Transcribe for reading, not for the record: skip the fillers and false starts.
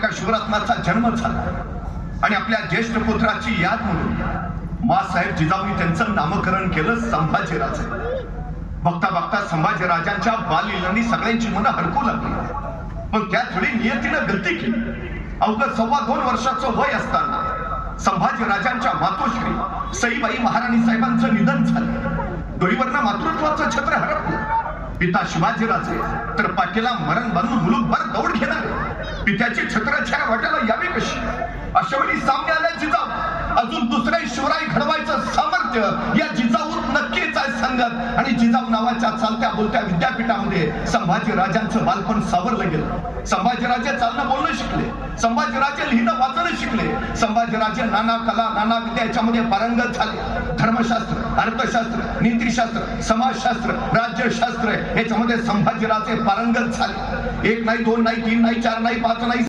शिवरत्नाचा जन्म झाला आणि आपल्या ज्येष्ठ पुत्राची याद म्हणून मासाहेब जिजाऊंनी त्यांचं नामकरण केलं संभाजीराजे. बघता बघता संभाजीराजांच्या बाललीलांनी सगळ्यांची मनं हरकू लागली. पण त्याच वेळी नियतीनं गलती केली. अवघं 2.25 वर्षाचं वय असताना संभाजीराजांच्या मातोश्री सईबाई महाराणी साहेबांचं निधन झालं. डोईवरनं मातृत्वाचं छत्र हरपलं. पिता शिवाजीराजे तर पाठीला मरण बांधून मुलूकभर दौड घेणार. पित्याची छत्रछाया वाट्याला यावी कशी? अशा वेळी सामने आल्या जिजाऊ. अजून दुसरे शिवराय घडवायचं सामर्थ्य या जिजाऊत नक्कीच आहे संगत. आणि जिजाऊ नावाच्या चालत्या बोलत्या विद्यापीठामध्ये संभाजीराजांचं बालपण सावरलं गेलं. संभाजीराजे चालणं बोलणं शिकले. संभाजीराजे लिहिणं वाचणं शिकले. संभाजीराजे नाना कला नाना विद्या याच्यामध्ये पारंगत झाले. धर्मशास्त्र, अर्थशास्त्र, नीतिशास्त्र, समाजशास्त्र, राज्यशास्त्र याच्यामध्ये संभाजीराजे पारंगत झाले. 1 नाही 2 नाही 3 नाही 4 नाही 5 नाही